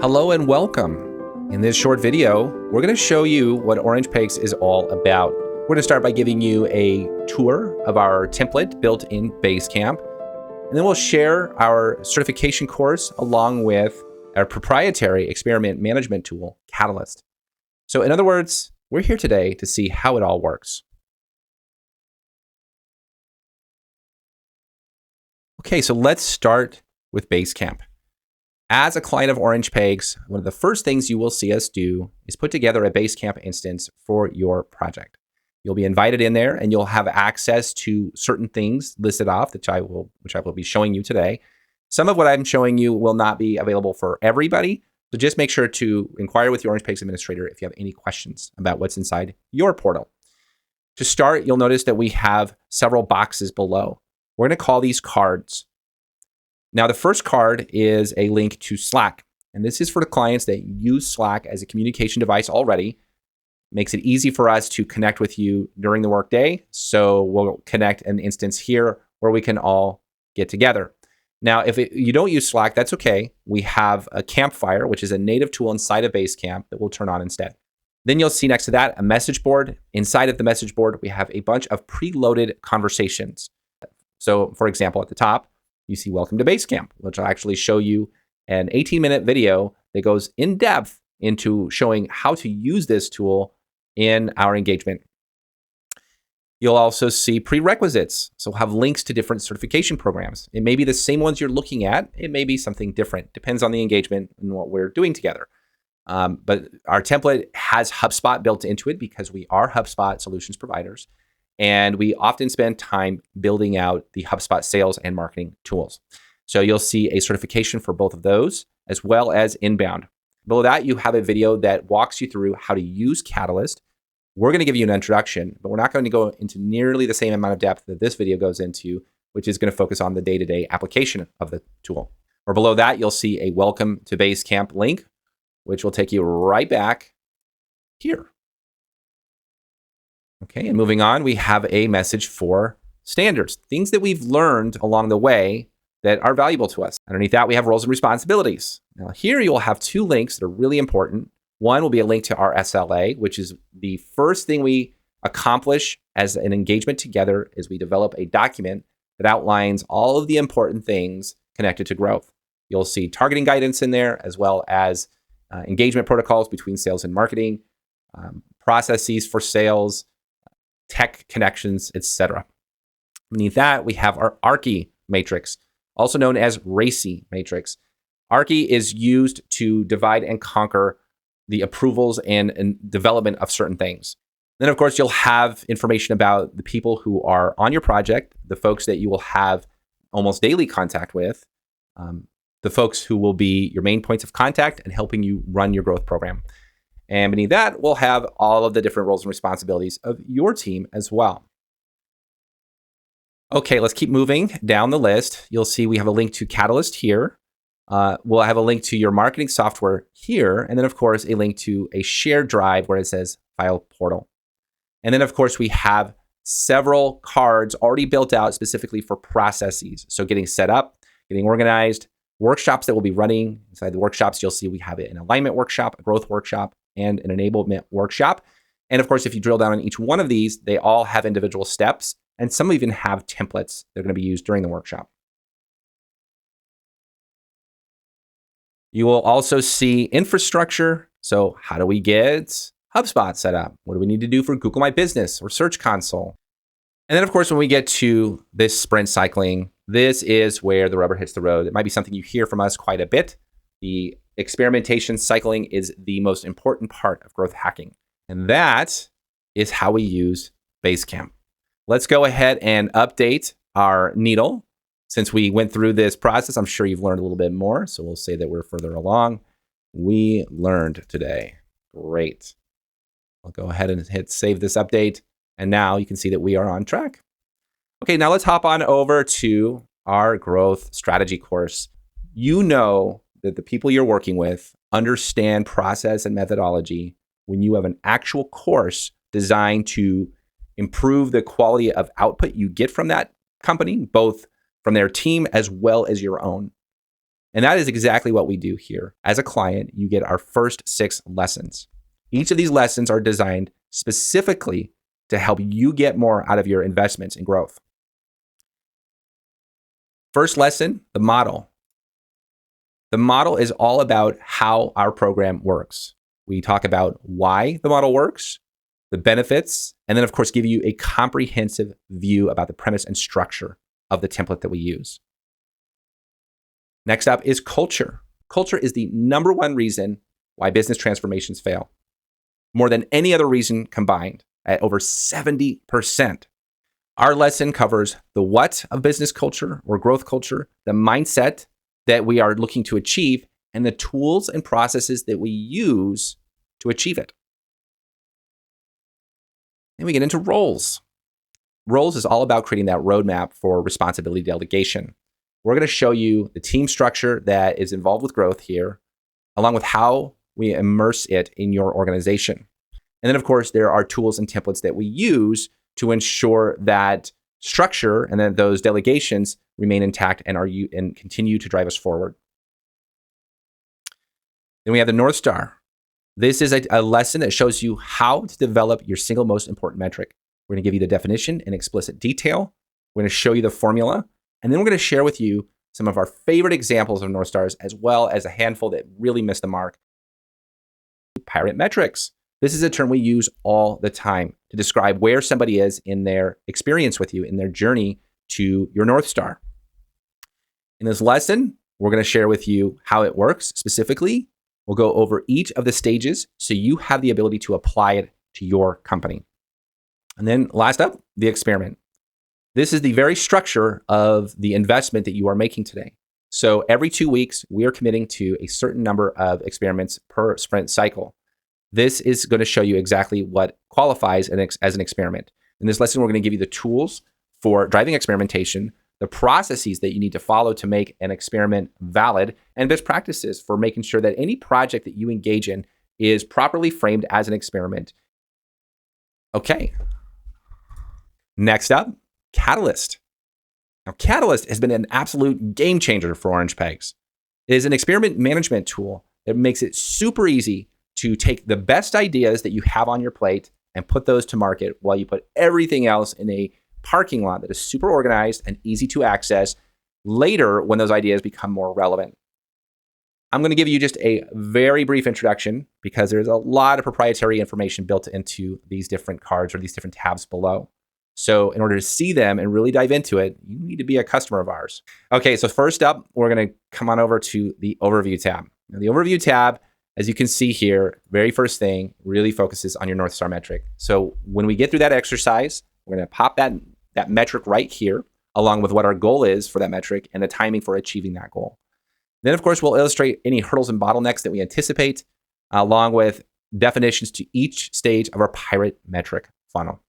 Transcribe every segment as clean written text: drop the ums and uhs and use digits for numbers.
Hello and welcome. In this short video, we're going to show you what Orange Pegs is all about. We're going to start by giving you a tour of our template built in Basecamp, and then we'll share our certification course along with our proprietary experiment management tool, Catalyst. So in other words, we're here today to see how it all works. Okay, so let's start with Basecamp. As a client of Orange Pegs, one of the first things you will see us do is put together a Basecamp instance for your project. You'll be invited in there and you'll have access to certain things listed off, which I will be showing you today. Some of what I'm showing you will not be available for everybody, so just make sure to inquire with your Orange Pegs administrator if you have any questions about what's inside your portal. To start, you'll notice that we have several boxes below. We're going to call these cards. Now, the first card is a link to Slack, and this is for the clients that use Slack as a communication device already. Makes it easy for us to connect with you during the workday, so we'll connect an instance here where we can all get together. Now, if you don't use Slack, that's okay. We have a Campfire, which is a native tool inside of Basecamp that we'll turn on instead. Then you'll see next to that a message board. Inside of the message board, we have a bunch of preloaded conversations. So, for example, at the top, you see Welcome to Basecamp, which will actually show you an 18-minute video that goes in depth into showing how to use this tool in our engagement. You'll also see prerequisites. So we'll have links to different certification programs. It may be the same ones you're looking at. It may be something different. Depends on the engagement and what we're doing together. But our template has HubSpot built into it because we are HubSpot solutions providers. And we often spend time building out the HubSpot sales and marketing tools. So you'll see a certification for both of those, as well as inbound. Below that, you have a video that walks you through how to use Catalyst. We're going to give you an introduction, but we're not going to go into nearly the same amount of depth that this video goes into, which is going to focus on the day-to-day application of the tool. Or below that, you'll see a Welcome to Basecamp link, which will take you right back here. Okay, and moving on, we have a message for standards, things that we've learned along the way that are valuable to us. Underneath that, we have roles and responsibilities. Now here you'll have two links that are really important. One will be a link to our SLA, which is the first thing we accomplish as an engagement together is we develop a document that outlines all of the important things connected to growth. You'll see targeting guidance in there, as well as engagement protocols between sales and marketing, processes for sales, tech connections, etc. Beneath that, we have our ARCI matrix, also known as RACI matrix. ARCI is used to divide and conquer the approvals and development of certain things. Then, of course, you'll have information about the people who are on your project, the folks that you will have almost daily contact with, the folks who will be your main points of contact and helping you run your growth program. And beneath that, we'll have all of the different roles and responsibilities of your team as well. Okay, let's keep moving down the list. You'll see we have a link to Catalyst here. We'll have a link to your marketing software here. And then, of course, a link to a shared drive where it says File Portal. And then, of course, we have several cards already built out specifically for processes. So getting set up, getting organized, workshops that we'll be running. Inside the workshops, you'll see we have an alignment workshop, a growth workshop, and an enablement workshop. And of course, if you drill down on each one of these, they all have individual steps, and some even have templates that are going to be used during the workshop. You will also see infrastructure. So how do we get HubSpot set up? What do we need to do for Google My Business or Search Console? And then, of course, when we get to this sprint cycling, this is where the rubber hits the road. It might be something you hear from us quite a bit. The experimentation cycling is the most important part of growth hacking. And that is how we use Basecamp. Let's go ahead and update our needle. Since we went through this process, I'm sure you've learned a little bit more. So we'll say that we're further along. We learned today. Great. I'll go ahead and hit save this update. And now you can see that we are on track. Okay, now let's hop on over to our growth strategy course. You know that the people you're working with understand process and methodology when you have an actual course designed to improve the quality of output you get from that company, both from their team as well as your own. And that is exactly what we do here. As a client, you get our first 6 lessons. Each of these lessons are designed specifically to help you get more out of your investments and growth. First lesson, the model. The model is all about how our program works. We talk about why the model works, the benefits, and then of course give you a comprehensive view about the premise and structure of the template that we use. Next up is culture. Culture is the number one reason why business transformations fail. More than any other reason combined, at over 70%. Our lesson covers the what of business culture or growth culture, the mindset that we are looking to achieve, and the tools and processes that we use to achieve it. Then we get into roles. Roles is all about creating that roadmap for responsibility delegation. We're going to show you the team structure that is involved with growth here, along with how we immerse it in your organization. And then, of course, there are tools and templates that we use to ensure that structure and then those delegations remain intact and continue to drive us forward. Then we have the North Star. This is a lesson that shows you how to develop your single most important metric. We're going to give you the definition in explicit detail. We're going to show you the formula. And then we're going to share with you some of our favorite examples of North Stars, as well as a handful that really missed the mark. Pirate metrics. This is a term we use all the time to describe where somebody is in their experience with you, in their journey to your North Star. In this lesson, we're going to share with you how it works specifically. We'll go over each of the stages so you have the ability to apply it to your company. And then last up, the experiment. This is the very structure of the investment that you are making today. So every 2 weeks, we are committing to a certain number of experiments per sprint cycle. This is going to show you exactly what qualifies as an experiment. In this lesson, we're going to give you the tools for driving experimentation, the processes that you need to follow to make an experiment valid, and best practices for making sure that any project that you engage in is properly framed as an experiment. Okay. Next up, Catalyst. Now, Catalyst has been an absolute game changer for Orange Pegs. It is an experiment management tool that makes it super easy to take the best ideas that you have on your plate and put those to market while you put everything else in a parking lot that is super organized and easy to access later when those ideas become more relevant. I'm going to give you just a very brief introduction because there's a lot of proprietary information built into these different cards or these different tabs below. So in order to see them and really dive into it, you need to be a customer of ours. Okay, so first up, we're going to come on over to the Overview tab. Now, the Overview tab, as you can see here, very first thing, really focuses on your North Star metric. So when we get through that exercise, we're going to pop that metric right here, along with what our goal is for that metric and the timing for achieving that goal. Then, of course, we'll illustrate any hurdles and bottlenecks that we anticipate, along with definitions to each stage of our pirate metric funnel.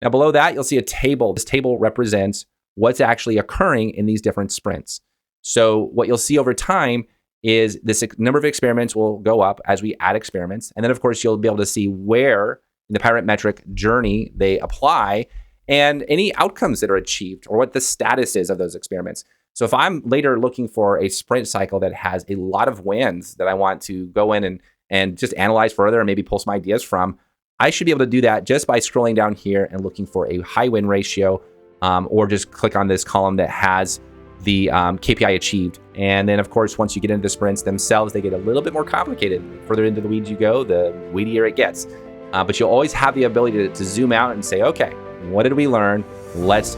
Now, below that, you'll see a table. This table represents what's actually occurring in these different sprints. So what you'll see over time is this number of experiments will go up as we add experiments. And then, of course, you'll be able to see where in the pirate metric journey they apply and any outcomes that are achieved or what the status is of those experiments. So if I'm later looking for a sprint cycle that has a lot of wins that I want to go in and just analyze further and maybe pull some ideas from, I should be able to do that just by scrolling down here and looking for a high win ratio, or just click on this column that has the KPI achieved. And then, of course, once you get into the sprints themselves, they get a little bit more complicated. The further into the weeds you go, the weedier it gets. But you'll always have the ability to zoom out and say, okay, what did we learn? Let's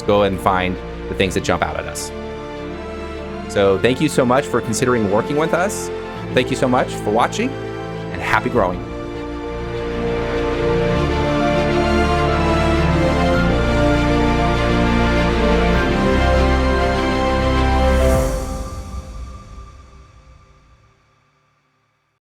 go and find the things that jump out at us. So thank you so much for considering working with us. Thank you so much for watching, and happy growing.